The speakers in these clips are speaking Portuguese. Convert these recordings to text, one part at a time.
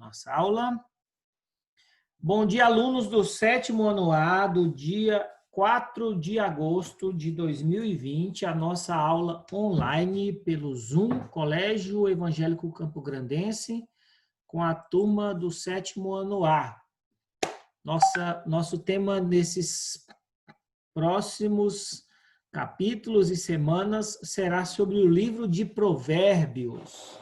nossa aula. Bom dia, alunos do 7º ano A, do dia 4 de agosto de 2020, a nossa aula online pelo Zoom, Colégio Evangélico Campograndense, com a turma do 7º ano A. Nosso tema nesses próximos capítulos e semanas será sobre o livro de Provérbios.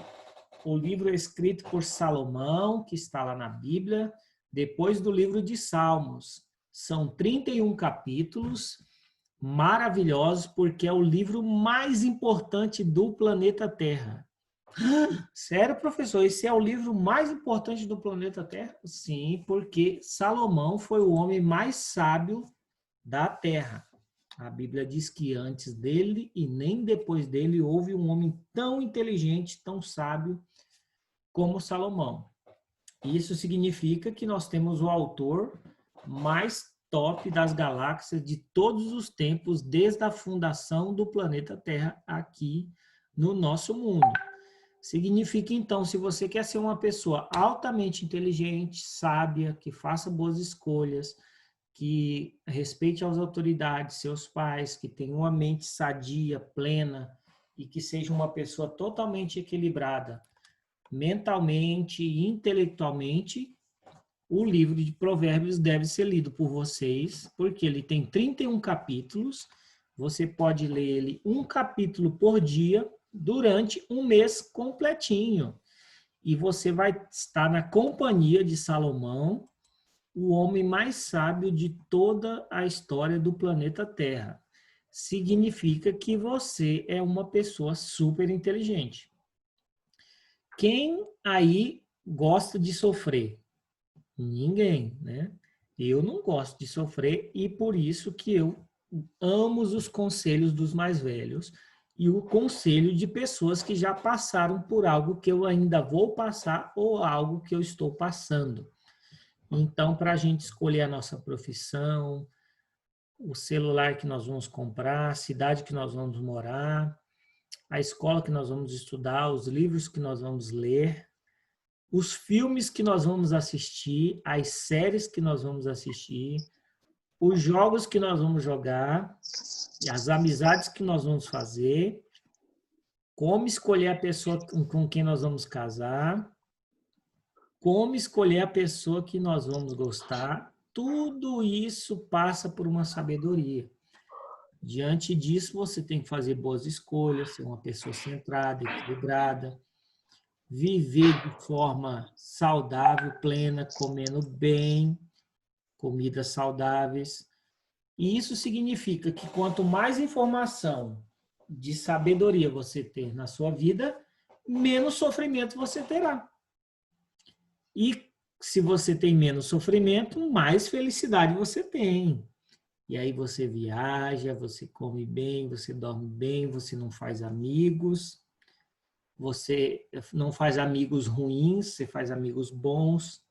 O livro é escrito por Salomão, que está lá na Bíblia, depois do livro de Salmos. São 31 capítulos maravilhosos, porque é o livro mais importante do planeta Terra. Sério, professor? Esse é o livro mais importante do planeta Terra? Sim, porque Salomão foi o homem mais sábio da Terra. A Bíblia diz que antes dele e nem depois dele houve um homem tão inteligente, tão sábio como Salomão. Isso significa que nós temos o autor mais top das galáxias de todos os tempos, desde a fundação do planeta Terra aqui no nosso mundo. Significa, então, se você quer ser uma pessoa altamente inteligente, sábia, que faça boas escolhas, que respeite as autoridades, seus pais, que tenha uma mente sadia, plena e que seja uma pessoa totalmente equilibrada, mentalmente e intelectualmente, o livro de Provérbios deve ser lido por vocês, porque ele tem 31 capítulos, você pode ler ele um capítulo por dia durante um mês completinho. E você vai estar na companhia de Salomão, o homem mais sábio de toda a história do planeta Terra. Significa que você é uma pessoa super inteligente. Quem aí gosta de sofrer? Ninguém, né? Eu não gosto de sofrer e por isso que eu amo os conselhos dos mais velhos e o conselho de pessoas que já passaram por algo que eu ainda vou passar ou algo que eu estou passando. Então, para a gente escolher a nossa profissão, o celular que nós vamos comprar, a cidade que nós vamos morar, a escola que nós vamos estudar, os livros que nós vamos ler, os filmes que nós vamos assistir, as séries que nós vamos assistir, os jogos que nós vamos jogar, as amizades que nós vamos fazer, como escolher a pessoa com quem nós vamos casar, como escolher a pessoa que nós vamos gostar, tudo isso passa por uma sabedoria. Diante disso, você tem que fazer boas escolhas, ser uma pessoa centrada, equilibrada, viver de forma saudável, plena, comendo bem, comidas saudáveis. E isso significa que quanto mais informação de sabedoria você ter na sua vida, menos sofrimento você terá. E se você tem menos sofrimento, mais felicidade você tem. E aí você viaja, você come bem, você dorme bem, você não faz amigos, você não faz amigos ruins, você faz amigos bons,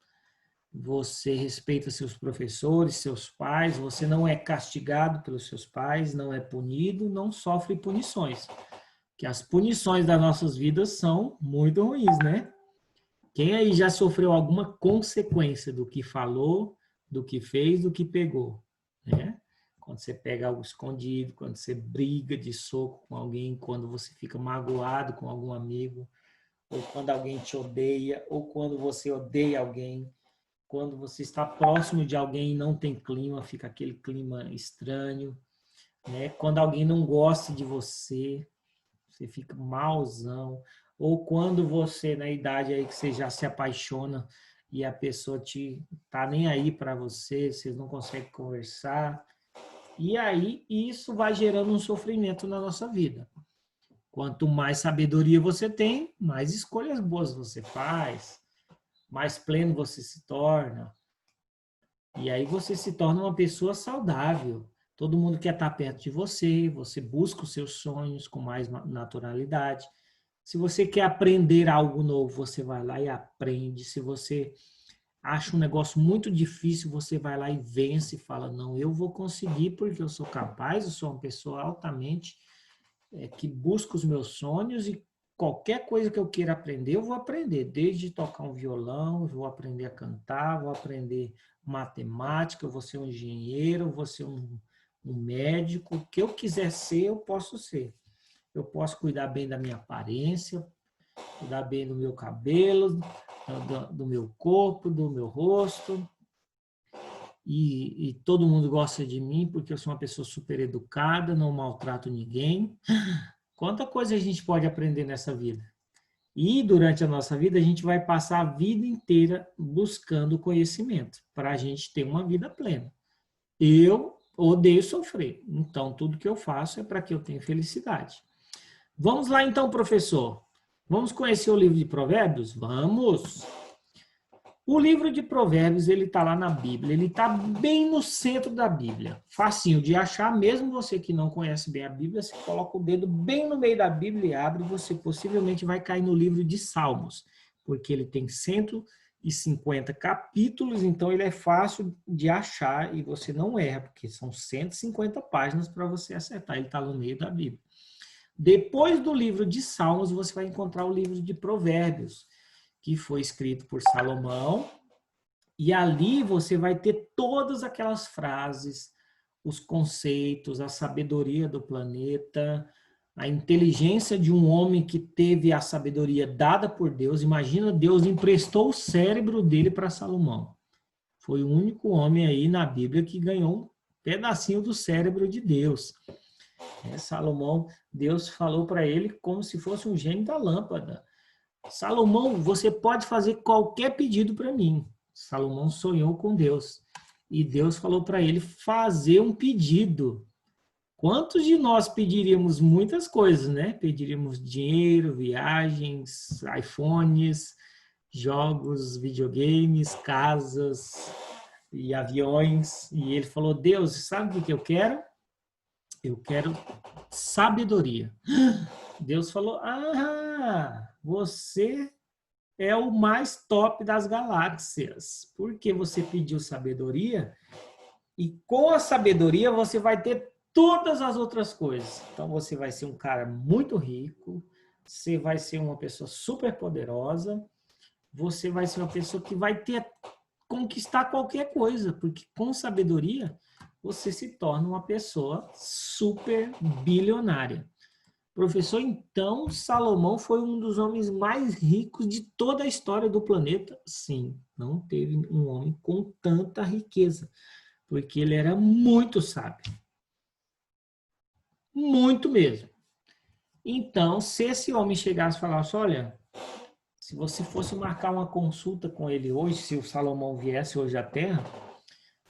você respeita seus professores, seus pais, você não é castigado pelos seus pais, não é punido, não sofre punições. Porque as punições das nossas vidas são muito ruins, né? Quem aí já sofreu alguma consequência do que falou, do que fez, do que pegou, né? Quando você pega algo escondido, quando você briga de soco com alguém, quando você fica magoado com algum amigo, ou quando alguém te odeia, ou quando você odeia alguém, quando você está próximo de alguém e não tem clima, fica aquele clima estranho, né? Quando alguém não gosta de você, você fica malzão, ou quando você, na idade aí que você já se apaixona e a pessoa tá nem aí para você, vocês não conseguem conversar, e aí isso vai gerando um sofrimento na nossa vida. Quanto mais sabedoria você tem, mais escolhas boas você faz, mais pleno você se torna, e aí você se torna uma pessoa saudável. Todo mundo quer estar perto de você, você busca os seus sonhos com mais naturalidade. Se você quer aprender algo novo, você vai lá e aprende. Se você acha um negócio muito difícil, você vai lá e vence e fala, não, eu vou conseguir porque eu sou capaz, eu sou uma pessoa altamente que busca os meus sonhos e qualquer coisa que eu queira aprender, eu vou aprender. Desde tocar um violão, eu vou aprender a cantar, vou aprender matemática, eu vou ser um engenheiro, eu vou ser um médico. O que eu quiser ser, eu posso ser. Eu posso cuidar bem da minha aparência, cuidar bem do meu cabelo, do meu corpo, do meu rosto. E todo mundo gosta de mim porque eu sou uma pessoa super educada, não maltrato ninguém. Quanta coisa a gente pode aprender nessa vida. E durante a nossa vida, a gente vai passar a vida inteira buscando conhecimento para a gente ter uma vida plena. Eu odeio sofrer, então tudo que eu faço é para que eu tenha felicidade. Vamos lá então, professor. Vamos conhecer o livro de Provérbios? Vamos! O livro de Provérbios, ele está lá na Bíblia, ele está bem no centro da Bíblia. Facinho de achar, mesmo você que não conhece bem a Bíblia, você coloca o dedo bem no meio da Bíblia e abre, você possivelmente vai cair no livro de Salmos, porque ele tem 150 capítulos, então ele é fácil de achar e você não erra, porque são 150 páginas para você acertar, ele está no meio da Bíblia. Depois do livro de Salmos, você vai encontrar o livro de Provérbios, que foi escrito por Salomão, e ali você vai ter todas aquelas frases, os conceitos, a sabedoria do planeta, a inteligência de um homem que teve a sabedoria dada por Deus. Imagina, Deus emprestou o cérebro dele para Salomão. Foi o único homem aí na Bíblia que ganhou um pedacinho do cérebro de Deus. Salomão, Deus falou para ele como se fosse um gênio da lâmpada. Salomão, você pode fazer qualquer pedido para mim. Salomão sonhou com Deus. E Deus falou para ele fazer um pedido. Quantos de nós pediríamos muitas coisas, né? Pediríamos dinheiro, viagens, iPhones, jogos, videogames, casas e aviões. E ele falou, Deus, sabe o que eu quero? Eu quero sabedoria. Deus falou, você é o mais top das galáxias, porque você pediu sabedoria e com a sabedoria você vai ter todas as outras coisas. Então você vai ser um cara muito rico, você vai ser uma pessoa super poderosa, você vai ser uma pessoa que vai ter conquistar qualquer coisa, porque com sabedoria você se torna uma pessoa super bilionária. Professor, então Salomão foi um dos homens mais ricos de toda a história do planeta? Sim, não teve um homem com tanta riqueza, porque ele era muito sábio. Muito mesmo. Então, se esse homem chegasse e falasse, olha, se você fosse marcar uma consulta com ele hoje, se o Salomão viesse hoje à Terra,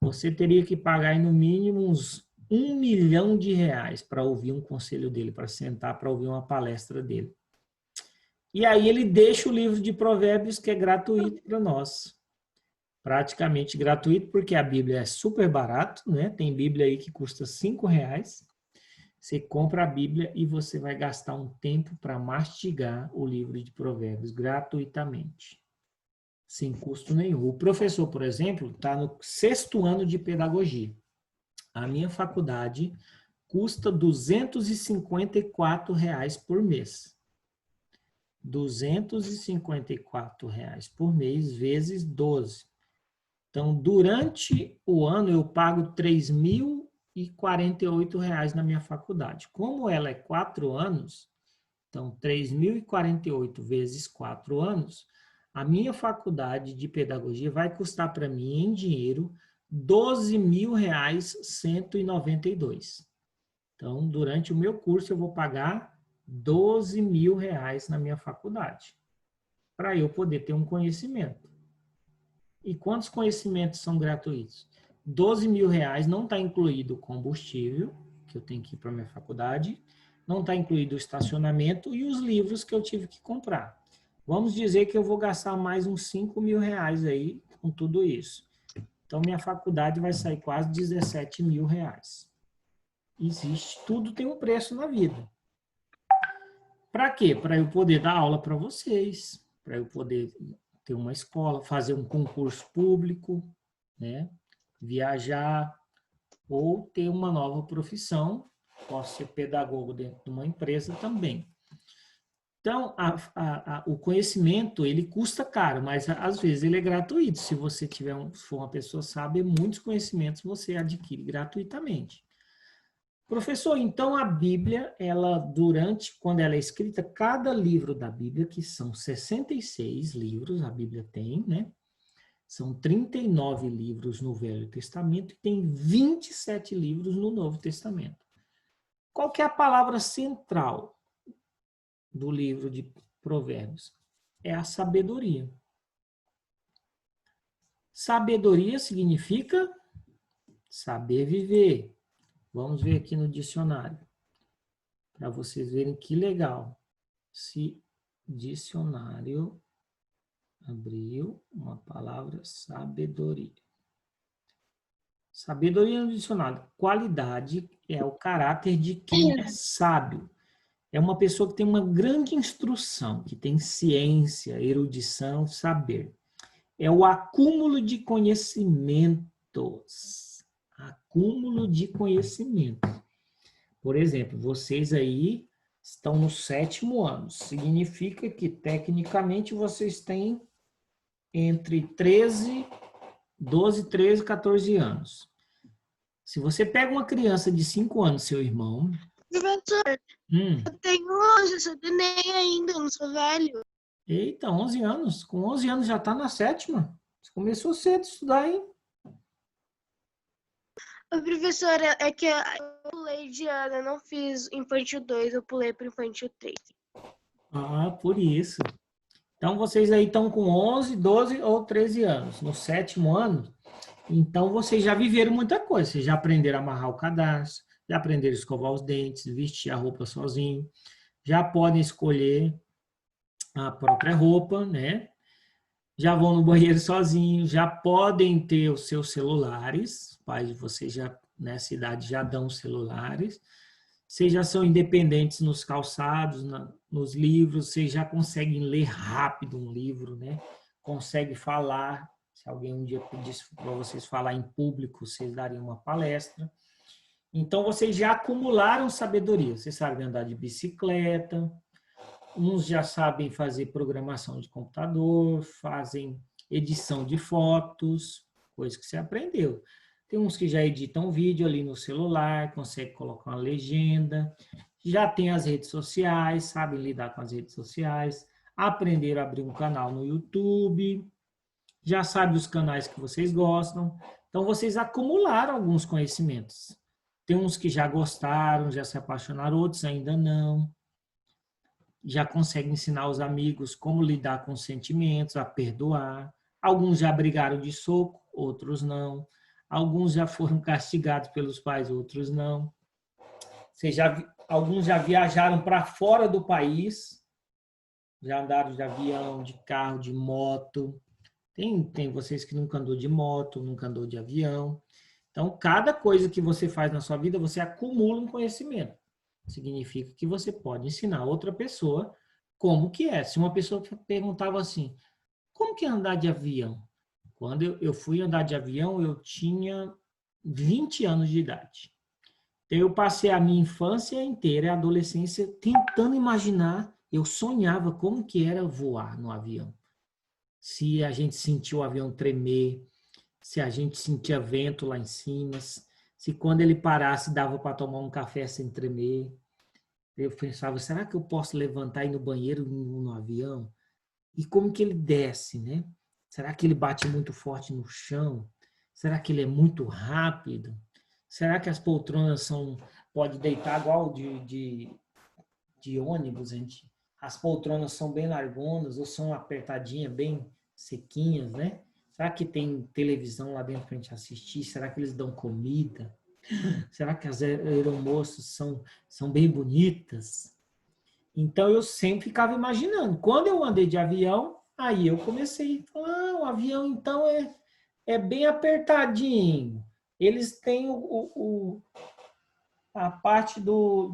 você teria que pagar aí, no mínimo uns R$ 1 milhão para ouvir um conselho dele, para sentar para ouvir uma palestra dele. E aí ele deixa o livro de Provérbios, que é gratuito para nós. Praticamente gratuito, porque a Bíblia é super barato, né? Tem Bíblia aí que custa R$ 5. Você compra a Bíblia e você vai gastar um tempo para mastigar o livro de Provérbios gratuitamente, sem custo nenhum. O professor, por exemplo, está no 6º ano de pedagogia. A minha faculdade custa R$ 254 por mês. R$ 254 por mês vezes 12. Então, durante o ano, eu pago R$ 3.048 na minha faculdade. Como ela é 4 anos, então 3.048 vezes 4 anos, a minha faculdade de pedagogia vai custar para mim, em dinheiro, R$ 12.192. Então, durante o meu curso, eu vou pagar R$ 12.000 na minha faculdade, para eu poder ter um conhecimento. E quantos conhecimentos são gratuitos? R$ 12.000 não está incluído o combustível, que eu tenho que ir para a minha faculdade, não está incluído o estacionamento e os livros que eu tive que comprar. Vamos dizer que eu vou gastar mais uns R$ 5.000 aí com tudo isso. Então, minha faculdade vai sair quase R$ 17.000. Existe, tudo tem um preço na vida. Para quê? Para eu poder dar aula para vocês, para eu poder ter uma escola, fazer um concurso público, né? Viajar ou ter uma nova profissão. Posso ser pedagogo dentro de uma empresa também. Então, o conhecimento, ele custa caro, mas às vezes ele é gratuito. Se você for uma pessoa sábia, muitos conhecimentos você adquire gratuitamente. Professor, então a Bíblia, quando ela é escrita, cada livro da Bíblia, que são 66 livros, a Bíblia tem, né? São 39 livros no Velho Testamento e tem 27 livros no Novo Testamento. Qual que é a palavra central do livro de Provérbios? É a sabedoria. Sabedoria significa saber viver. Vamos ver aqui no dicionário, para vocês verem que legal. Se dicionário abriu uma palavra sabedoria. Sabedoria no dicionário. Qualidade é o caráter de quem é sábio. É uma pessoa que tem uma grande instrução, que tem ciência, erudição, saber. É o acúmulo de conhecimentos. Acúmulo de conhecimentos. Por exemplo, vocês aí estão no 7º ano. Significa que, tecnicamente, vocês têm entre 12, 13, 14 anos. Se você pega uma criança de 5 anos, seu irmão... Professor, eu tenho 11, sou neném ainda, não sou velho. Eita, 11 anos. Com 11 anos já está na 7ª. Você começou cedo a estudar, hein? Professora, é que eu pulei de ano, eu não fiz infantil 2, eu pulei para infantil 3. Ah, por isso. Então, vocês aí estão com 11, 12 ou 13 anos. No 7º ano, então vocês já viveram muita coisa. Vocês já aprenderam a amarrar o cadarço, já aprenderam a escovar os dentes, vestir a roupa sozinho, já podem escolher a própria roupa, né? Já vão no banheiro sozinhos, já podem ter os seus celulares, os pais de vocês já nessa idade já dão celulares, vocês já são independentes nos calçados, nos livros, vocês já conseguem ler rápido um livro, né? Conseguem falar, se alguém um dia pedisse para vocês falar em público, vocês dariam uma palestra. Então, vocês já acumularam sabedoria, vocês sabem andar de bicicleta, uns já sabem fazer programação de computador, fazem edição de fotos, coisa que você aprendeu. Tem uns que já editam vídeo ali no celular, conseguem colocar uma legenda, já tem as redes sociais, sabem lidar com as redes sociais, aprenderam a abrir um canal no YouTube, já sabem os canais que vocês gostam. Então, vocês acumularam alguns conhecimentos. Tem uns que já gostaram, já se apaixonaram, outros ainda não. Já conseguem ensinar os amigos como lidar com sentimentos, a perdoar. Alguns já brigaram de soco, outros não. Alguns já foram castigados pelos pais, outros não. Alguns já viajaram para fora do país, já andaram de avião, de carro, de moto. Tem vocês que nunca andou de moto, nunca andou de avião. Então, cada coisa que você faz na sua vida, você acumula um conhecimento. Significa que você pode ensinar outra pessoa como que é. Se uma pessoa perguntava assim, como que é andar de avião? Quando eu fui andar de avião, eu tinha 20 anos de idade. Então, eu passei a minha infância inteira, a adolescência, tentando imaginar, eu sonhava como que era voar no avião. Se a gente sentia o avião tremer, se a gente sentia vento lá em cima, se quando ele parasse dava para tomar um café sem tremer. Eu pensava, será que eu posso levantar e ir no banheiro no avião? E como que ele desce, né? Será que ele bate muito forte no chão? Será que ele é muito rápido? Será que as poltronas pode deitar igual de ônibus, gente? As poltronas são bem largonas ou são apertadinhas, bem sequinhas, né? Será que tem televisão lá dentro para a gente assistir? Será que eles dão comida? Será que as aeromoças são bem bonitas? Então, eu sempre ficava imaginando. Quando eu andei de avião, aí eu comecei a falar, o avião, então, é bem apertadinho. Eles têm a parte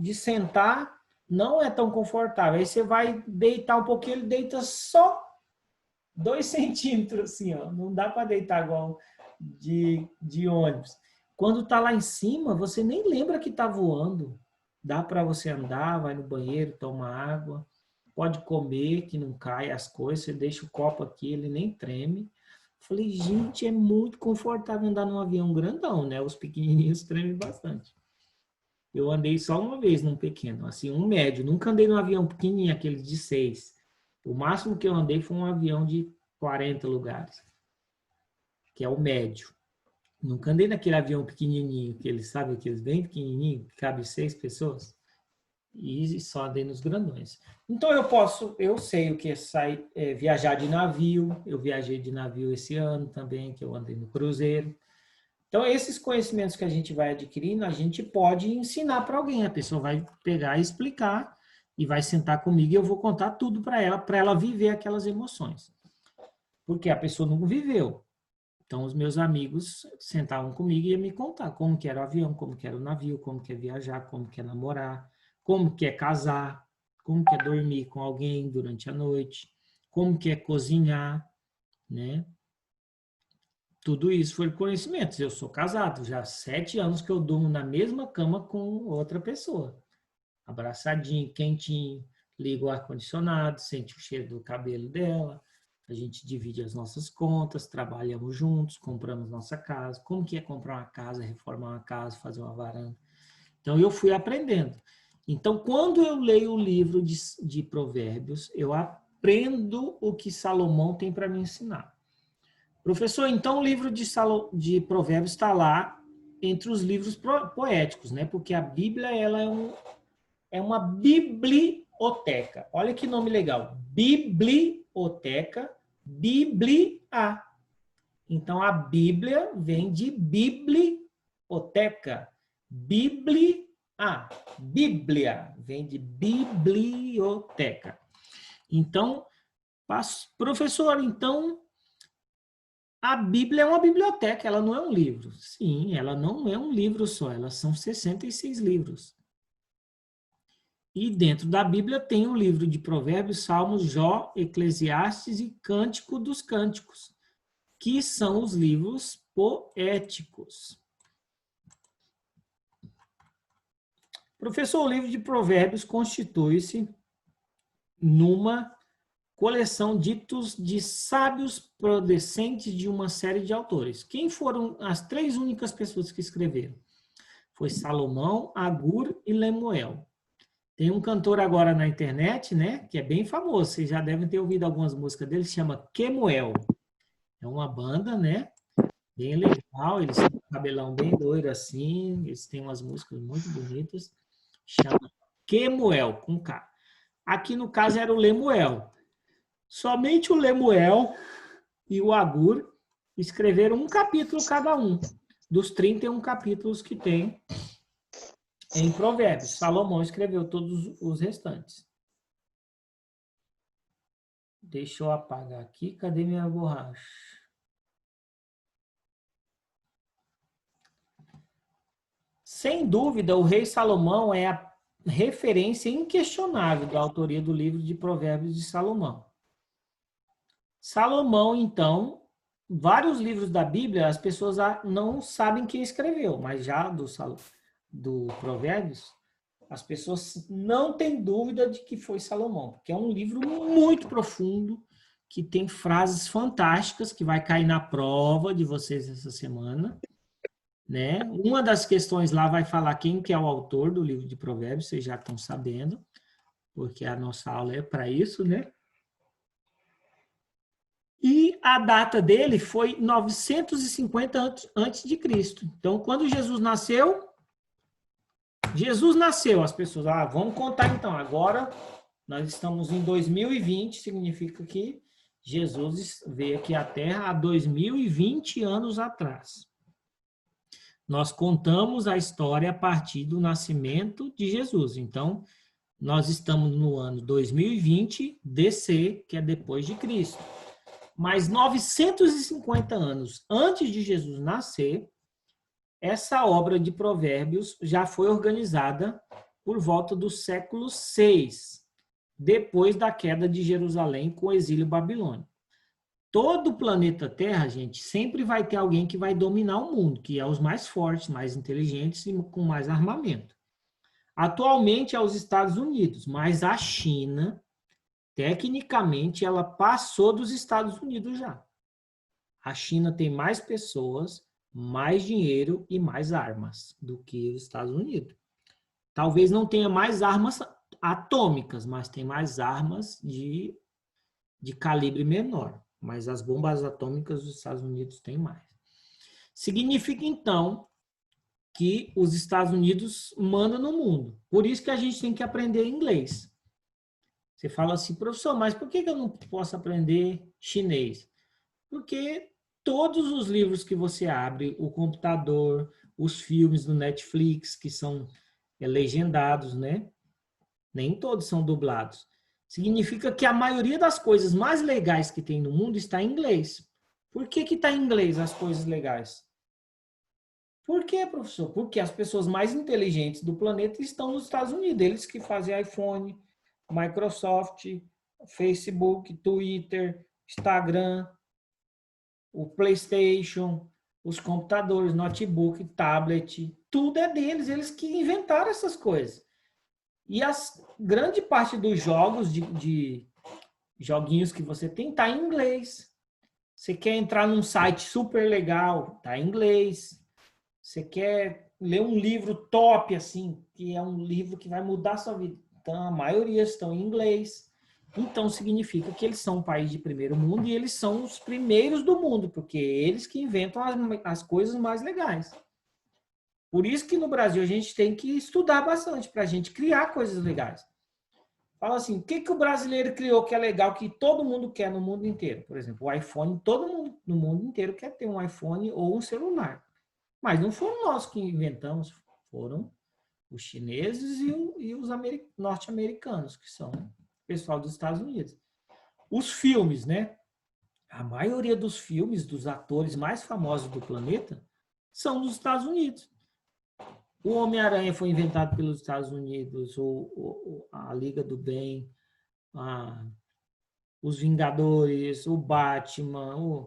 de sentar, não é tão confortável. Aí você vai deitar um pouquinho, ele deita só 2 centímetros, assim, ó. Não dá para deitar igual de ônibus. Quando está lá em cima, você nem lembra que está voando. Dá para você andar, vai no banheiro, toma água. pode comer, que não cai as coisas, você deixa o copo aqui, ele nem treme. Falei, gente, é muito confortável andar num avião grandão, né? Os pequenininhos tremem bastante. Eu andei só uma vez num pequeno, assim, um médio. Nunca andei num avião pequenininho, aqueles de 6. O máximo que eu andei foi um avião de 40 lugares, que é o médio. Nunca andei naquele avião pequenininho, que eles sabem, aqueles bem pequenininho, que cabe 6 pessoas. E só andei nos grandões. Então eu sei o que é viajar de navio. Eu viajei de navio esse ano também, que eu andei no cruzeiro. Então, esses conhecimentos que a gente vai adquirindo, a gente pode ensinar para alguém. A pessoa vai pegar e explicar e vai sentar comigo e eu vou contar tudo para ela viver aquelas emoções. Porque a pessoa não viveu. Então, os meus amigos sentavam comigo e iam me contar como que era o avião, como que era o navio, como que é viajar, como que é namorar, como que é casar, como que é dormir com alguém durante a noite, como que é cozinhar, né? Tudo isso foi conhecimento. Eu sou casado, já há 7 anos que eu durmo na mesma cama com outra pessoa. Abraçadinho, quentinho, ligo o ar-condicionado, sente o cheiro do cabelo dela, a gente divide as nossas contas, trabalhamos juntos, compramos nossa casa. Como que é comprar uma casa, reformar uma casa, fazer uma varanda? Então, eu fui aprendendo. Então, quando eu leio o livro de Provérbios, eu aprendo o que Salomão tem para me ensinar. Professor, então o livro de Provérbios está lá entre os livros poéticos, né? Porque a Bíblia ela é uma biblioteca. Olha que nome legal. Biblioteca, Biblia. Então a Bíblia vem de biblioteca. Bíblia. Bíblia vem de biblioteca. Então, professor, então a Bíblia é uma biblioteca, ela não é um livro. Sim, ela não é um livro só, elas são 66 livros. E dentro da Bíblia tem o livro de Provérbios, Salmos, Jó, Eclesiastes e Cântico dos Cânticos, que são os livros poéticos. Professor, o livro de Provérbios constitui-se numa coleção ditos de sábios prodecentes de uma série de autores. Quem foram as 3 únicas pessoas que escreveram? Foi Salomão, Agur e Lemuel. Tem um cantor agora na internet, né, que é bem famoso, vocês já devem ter ouvido algumas músicas dele, se chama Kemuel. É uma banda, né, bem legal, eles têm um cabelão bem loiro assim, eles têm umas músicas muito bonitas, chama Kemuel, com K. Aqui no caso era o Lemuel. Somente o Lemuel e o Agur escreveram um capítulo cada um, dos 31 capítulos que tem em Provérbios. Salomão escreveu todos os restantes. Deixa eu apagar aqui. Cadê minha borracha? Sem dúvida, o rei Salomão é a referência inquestionável da autoria do livro de Provérbios de Salomão. Salomão, então, vários livros da Bíblia, as pessoas não sabem quem escreveu, mas já do Provérbios, as pessoas não têm dúvida de que foi Salomão, porque é um livro muito profundo, que tem frases fantásticas, que vai cair na prova de vocês essa semana, né? Uma das questões lá vai falar quem que é o autor do livro de Provérbios, vocês já estão sabendo, porque a nossa aula é para isso, né? E a data dele foi 950 antes de Cristo. Então, quando Jesus nasceu, as pessoas, vamos contar então, agora nós estamos em 2020, significa que Jesus veio aqui à Terra há 2020 anos atrás. Nós contamos a história a partir do nascimento de Jesus. Então, nós estamos no ano 2020 DC, que é depois de Cristo. Mas 950 anos antes de Jesus nascer, essa obra de Provérbios já foi organizada por volta do século 6, depois da queda de Jerusalém com o exílio babilônico. Todo o planeta Terra, gente, sempre vai ter alguém que vai dominar o mundo, que é os mais fortes, mais inteligentes e com mais armamento. Atualmente é os Estados Unidos, mas a China Tecnicamente, ela passou dos Estados Unidos já. A China tem mais pessoas, mais dinheiro e mais armas do que os Estados Unidos. Talvez não tenha mais armas atômicas, mas tem mais armas de calibre menor. Mas as bombas atômicas dos Estados Unidos têm mais. Significa, então, que os Estados Unidos mandam no mundo. Por isso que a gente tem que aprender inglês. Você fala assim, professor, mas por que eu não posso aprender chinês? Porque todos os livros que você abre, o computador, os filmes do Netflix, que são legendados, né? Nem todos são dublados. Significa que a maioria das coisas mais legais que tem no mundo está em inglês. Por que está em inglês as coisas legais? Por quê, professor? Porque as pessoas mais inteligentes do planeta estão nos Estados Unidos. Eles que fazem iPhone, Microsoft, Facebook, Twitter, Instagram, o PlayStation, os computadores, notebook, tablet, tudo é deles. Eles que inventaram essas coisas. E a grande parte dos jogos, de joguinhos que você tem, está em inglês. Você quer entrar num site super legal, está em inglês. Você quer ler um livro top, assim, que é um livro que vai mudar a sua vida. Então, a maioria estão em inglês. Então, significa que eles são um país de primeiro mundo e eles são os primeiros do mundo, porque eles que inventam as coisas mais legais. Por isso que no Brasil a gente tem que estudar bastante para a gente criar coisas legais. Fala assim, o que o brasileiro criou que é legal, que todo mundo quer no mundo inteiro? Por exemplo, o iPhone, todo mundo no mundo inteiro quer ter um iPhone ou um celular. Mas não foram nós que inventamos, foram os chineses e os norte-americanos, que são o pessoal dos Estados Unidos. Os filmes, né? A maioria dos filmes, dos atores mais famosos do planeta, são dos Estados Unidos. O Homem-Aranha foi inventado pelos Estados Unidos, a Liga do Bem, os Vingadores, o Batman,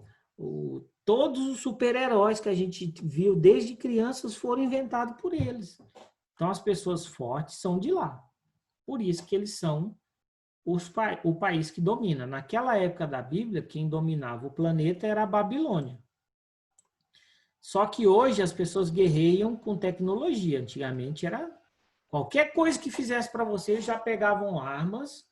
todos os super-heróis que a gente viu desde crianças foram inventados por eles. Então, as pessoas fortes são de lá. Por isso que eles são o país que domina. Naquela época da Bíblia, quem dominava o planeta era a Babilônia. Só que hoje as pessoas guerreiam com tecnologia. Antigamente era qualquer coisa que fizesse para você, já pegavam armas,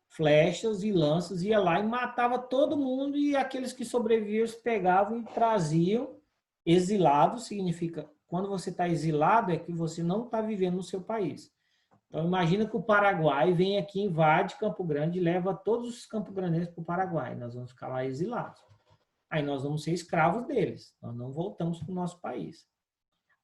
flechas e lanças, ia lá e matava todo mundo, e aqueles que sobreviviam pegavam e traziam. Exilado significa, quando você está exilado, é que você não está vivendo no seu país. Então imagina que o Paraguai vem aqui, invade Campo Grande e leva todos os campograndenses para o Paraguai. Nós vamos ficar lá exilados. Aí nós vamos ser escravos deles. Nós não voltamos para o nosso país.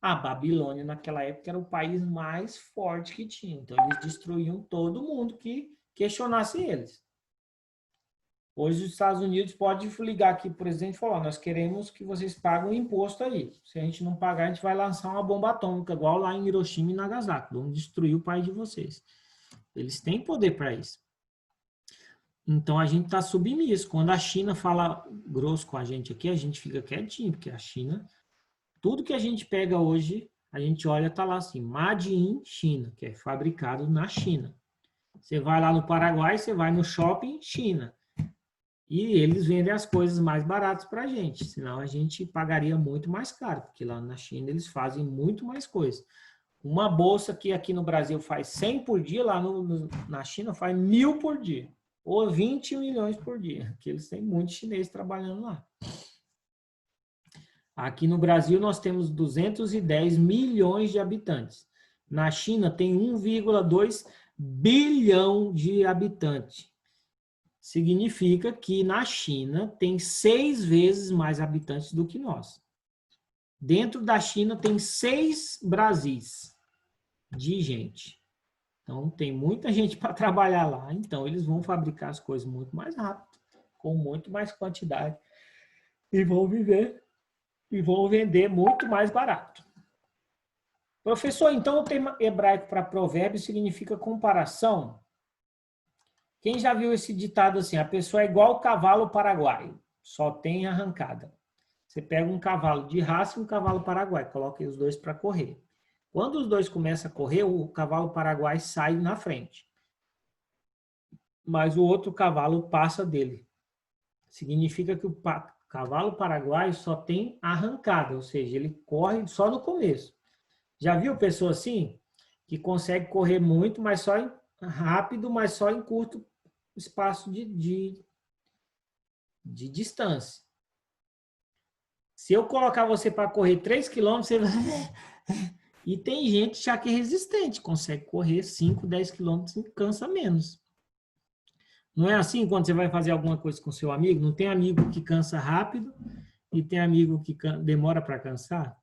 A Babilônia, naquela época, era o país mais forte que tinha. Então, eles destruíam todo mundo que questionasse eles. Hoje, os Estados Unidos podem ligar aqui para o presidente e falar, nós queremos que vocês paguem um imposto aí. Se a gente não pagar, a gente vai lançar uma bomba atômica, igual lá em Hiroshima e Nagasaki. Vamos destruir o país de vocês. Eles têm poder para isso. Então, a gente está submisso. Quando a China fala grosso com a gente aqui, a gente fica quietinho, porque a China, tudo que a gente pega hoje, a gente olha, está lá assim, Made in China, que é fabricado na China. Você vai lá no Paraguai, você vai no shopping China. E eles vendem as coisas mais baratas para a gente, senão a gente pagaria muito mais caro, porque lá na China eles fazem muito mais coisa. Uma bolsa que aqui no Brasil faz 100 por dia, lá na China faz 1.000 por dia. Ou 20 milhões por dia, que eles têm muitos chineses trabalhando lá. Aqui no Brasil nós temos 210 milhões de habitantes. Na China tem 1,2 bilhão de habitantes. Significa que na China tem 6 vezes mais habitantes do que nós. Dentro da China tem 6 Brasis de gente. Então, tem muita gente para trabalhar lá. Então, eles vão fabricar as coisas muito mais rápido, com muito mais quantidade. E vão viver e vão vender muito mais barato. Professor, então o tema hebraico para provérbio significa comparação? Quem já viu esse ditado assim, a pessoa é igual ao cavalo paraguaio, só tem arrancada. Você pega um cavalo de raça e um cavalo paraguaio, coloca os dois para correr. Quando os dois começam a correr, o cavalo paraguaio sai na frente. mas o outro cavalo passa dele. Significa que o cavalo paraguaio só tem arrancada, ou seja, ele corre só no começo. Já viu pessoa assim? Que consegue correr muito, mas só rápido, mas só em curto espaço de distância. Se eu colocar você para correr 3 quilômetros, você vai... E tem gente já que é resistente, consegue correr 5, 10 quilômetros e cansa menos. Não é assim quando você vai fazer alguma coisa com seu amigo? Não tem amigo que cansa rápido e tem amigo que demora para cansar?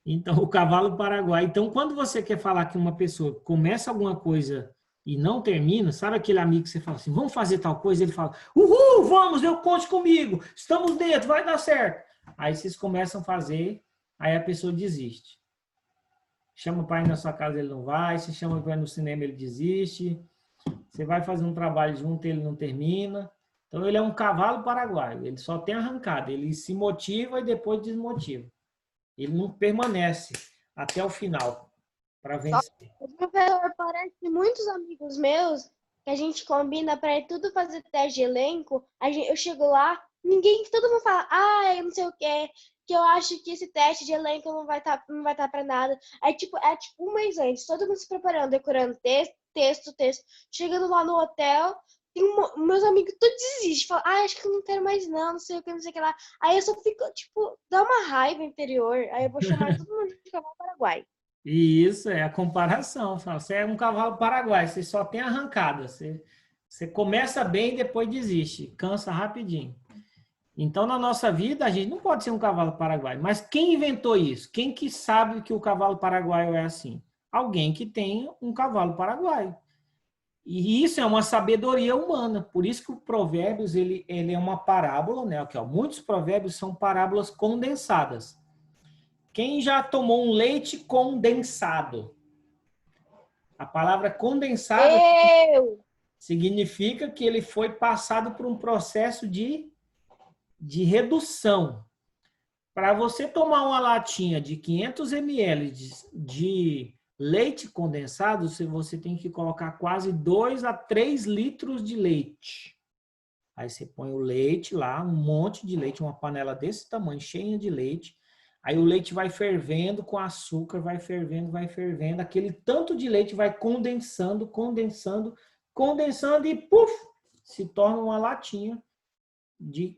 Então, o cavalo paraguai. Então, quando você quer falar que uma pessoa começa alguma coisa e não termina, sabe aquele amigo que você fala assim, vamos fazer tal coisa? Ele fala, uhul, vamos, eu conte comigo, estamos dentro, vai dar certo. Aí vocês começam a fazer, aí a pessoa desiste. Chama para ir na sua casa, ele não vai. Se chama para ir no cinema, ele desiste. Você vai fazer um trabalho junto, ele não termina. Então, ele é um cavalo paraguaio. Ele só tem arrancada. Ele se motiva e depois desmotiva. Ele não permanece até o final para vencer. O professor parece muitos amigos meus que a gente combina para ir tudo fazer teste de elenco. Eu chego lá, todo mundo fala, eu não sei o que eu acho que esse teste de elenco não vai estar para nada. Aí, é tipo um mês antes, todo mundo se preparando, decorando texto. Chegando lá no hotel, meus amigos todos desistem, falam, acho que eu não quero mais não sei o que, não sei o que lá. Aí eu só fico, dá uma raiva interior. Aí eu vou chamar todo mundo de cavalo paraguai. E isso é a comparação. Você é um cavalo paraguaio, você só tem arrancada. Você começa bem e depois desiste, cansa rapidinho. Então, na nossa vida, a gente não pode ser um cavalo paraguaio. Mas quem inventou isso? Quem que sabe que o cavalo paraguaio é assim? Alguém que tem um cavalo paraguaio. E isso é uma sabedoria humana. Por isso que o Provérbios ele é uma parábola, né? Aqui, ó, muitos provérbios são parábolas condensadas. Quem já tomou um leite condensado? A palavra condensado Eu! significa que ele foi passado por um processo de redução. Para você tomar uma latinha de 500 ml de leite condensado, você tem que colocar quase 2 a 3 litros de leite. Aí você põe o leite lá, um monte de leite, uma panela desse tamanho, cheia de leite. Aí o leite vai fervendo com açúcar, vai fervendo. Aquele tanto de leite vai condensando e puf, se torna uma latinha de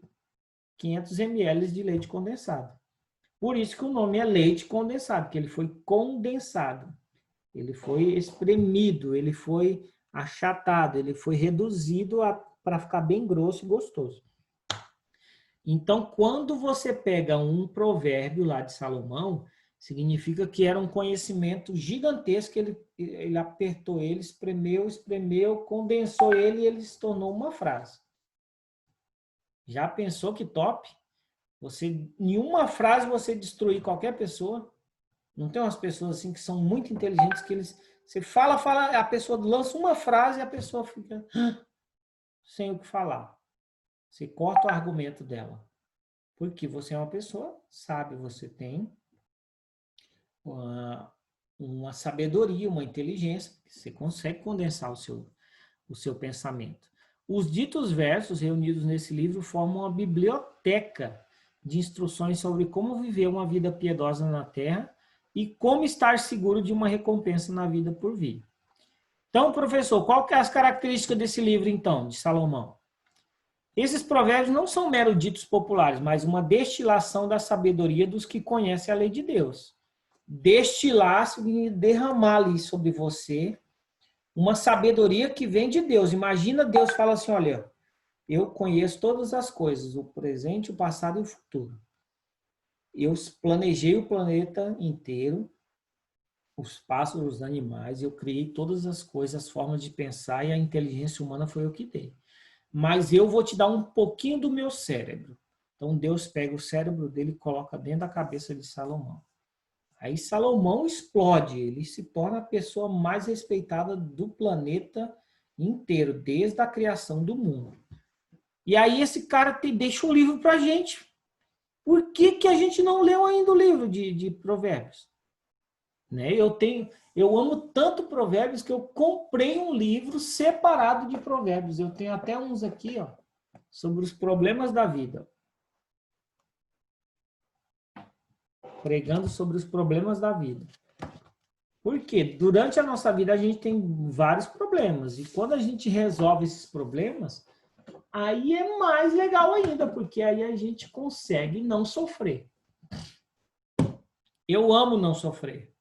500 ml de leite condensado. Por isso que o nome é leite condensado, que ele foi condensado. Ele foi espremido, ele foi achatado, ele foi reduzido para ficar bem grosso e gostoso. Então, quando você pega um provérbio lá de Salomão, significa que era um conhecimento gigantesco, ele apertou ele, espremeu, condensou ele e ele se tornou uma frase. Já pensou que top? Em uma frase você destruir qualquer pessoa? Não tem umas pessoas assim que são muito inteligentes que você fala, a pessoa lança uma frase e a pessoa fica sem o que falar. Você corta o argumento dela. Porque você é uma pessoa sábia, você tem uma sabedoria, uma inteligência, que você consegue condensar o seu pensamento. Os ditos versos reunidos nesse livro formam uma biblioteca de instruções sobre como viver uma vida piedosa na Terra e como estar seguro de uma recompensa na vida por vir. Então, professor, qual que é as características desse livro, então, de Salomão? Esses provérbios não são mero ditos populares, mas uma destilação da sabedoria dos que conhecem a lei de Deus. Destilar significa derramar ali sobre você uma sabedoria que vem de Deus. Imagina Deus fala assim, olha, eu conheço todas as coisas, o presente, o passado e o futuro. Eu planejei o planeta inteiro, os pássaros, os animais, eu criei todas as coisas, as formas de pensar e a inteligência humana foi eu que dei. Mas eu vou te dar um pouquinho do meu cérebro. Então Deus pega o cérebro dele e coloca dentro da cabeça de Salomão. Aí Salomão explode, ele se torna a pessoa mais respeitada do planeta inteiro, desde a criação do mundo. E aí esse cara deixa um livro pra gente. Por que a gente não leu ainda o livro de Provérbios? né? Eu amo tanto provérbios que eu comprei um livro separado de provérbios. Eu tenho até uns aqui, ó, sobre os problemas da vida. Pregando sobre os problemas da vida. Por quê? Durante a nossa vida a gente tem vários problemas. E quando a gente resolve esses problemas, aí é mais legal ainda, porque aí a gente consegue não sofrer. Eu amo não sofrer.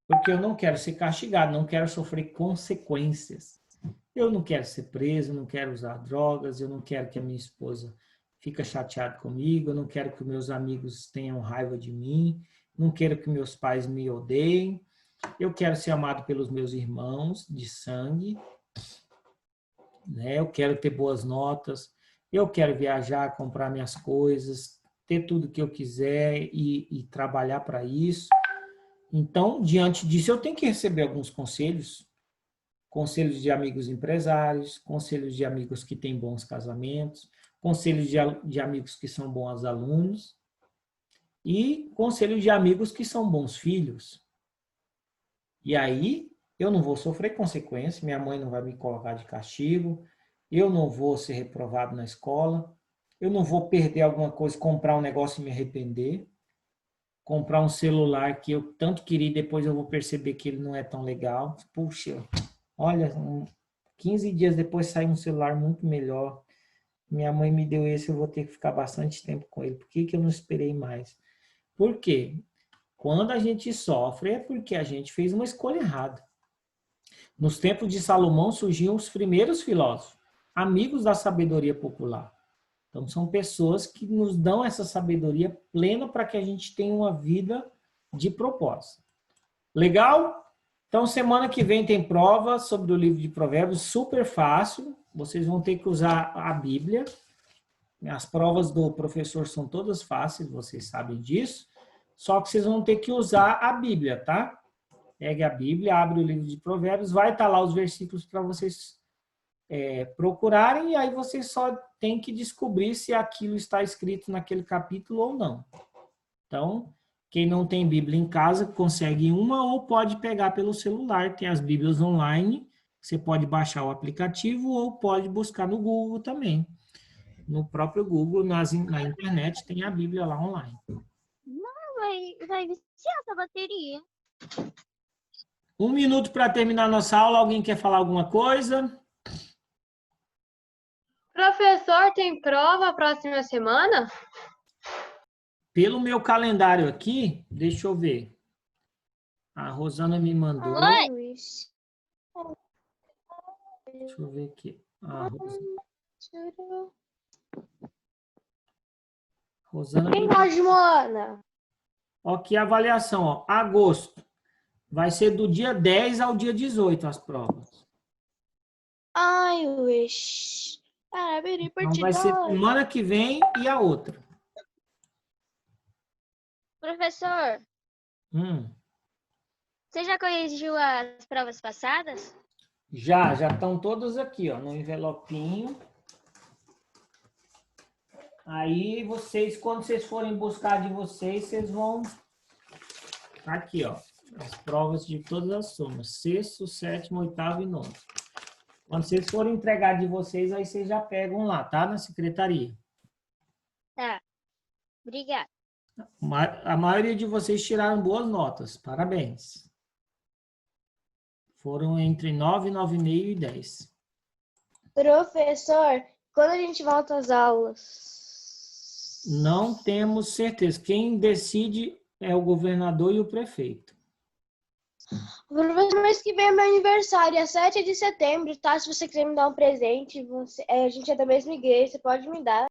Porque eu não quero ser castigado, não quero sofrer consequências. Eu não quero ser preso, não quero usar drogas, eu não quero que a minha esposa fique chateada comigo, eu não quero que meus amigos tenham raiva de mim, não quero que meus pais me odeiem. Eu quero ser amado pelos meus irmãos de sangue, né? Eu quero ter boas notas, eu quero viajar, comprar minhas coisas, ter tudo que eu quiser e trabalhar para isso. Então, diante disso, eu tenho que receber alguns conselhos, conselhos de amigos empresários, conselhos de amigos que têm bons casamentos, conselhos de amigos que são bons alunos e conselhos de amigos que são bons filhos. E aí, eu não vou sofrer consequências, minha mãe não vai me colocar de castigo, eu não vou ser reprovado na escola, eu não vou perder alguma coisa, comprar um negócio e me arrepender, comprar um celular que eu tanto queria e depois eu vou perceber que ele não é tão legal. Puxa, olha, 15 dias depois sai um celular muito melhor. Minha mãe me deu esse, eu vou ter que ficar bastante tempo com ele. Por que eu não esperei mais? Por quê? Quando a gente sofre é porque a gente fez uma escolha errada. Nos tempos de Salomão surgiam os primeiros filósofos, amigos da sabedoria popular. Então, são pessoas que nos dão essa sabedoria plena para que a gente tenha uma vida de propósito. Legal? Então, semana que vem tem prova sobre o livro de Provérbios, super fácil. Vocês vão ter que usar a Bíblia. As provas do professor são todas fáceis, vocês sabem disso. Só que vocês vão ter que usar a Bíblia, tá? Pegue a Bíblia, abre o livro de Provérbios, vai estar lá os versículos para vocês procurarem, e aí vocês só tem que descobrir se aquilo está escrito naquele capítulo ou não. Então, quem não tem Bíblia em casa, consegue uma ou pode pegar pelo celular. Tem as Bíblias online, você pode baixar o aplicativo ou pode buscar no Google também. No próprio Google, na internet, tem a Bíblia lá online. Não, vai viciar essa bateria. 1 minuto para terminar nossa aula. Alguém quer falar alguma coisa? Professor, tem prova próxima semana? Pelo meu calendário aqui, deixa eu ver. A Rosana me mandou. Oi. Deixa eu ver aqui. A Rosana me Quem gosta de Moana? Ó, aqui a avaliação, ó. Agosto. Vai ser do dia 10 ao dia 18 as provas. Ai, wish. Então vai ser semana que vem e a outra. Professor, você já corrigiu as provas passadas? Já estão todas aqui, ó, no envelopinho. Aí vocês, quando vocês forem buscar de vocês, vocês vão aqui, ó, as provas de todas as somas, sexto, sétimo, oitavo e nono. Quando vocês forem entregar de vocês, aí vocês já pegam lá, tá? Na secretaria. Tá. Obrigada. A maioria de vocês tiraram boas notas. Parabéns. Foram entre 9, 9,5 e 10. Professor, quando a gente volta às aulas? Não temos certeza. Quem decide é o governador e o prefeito. Professor, mês que vem é meu aniversário, é 7 de setembro, tá? Se você quiser me dar um presente, a gente é da mesma igreja, você pode me dar.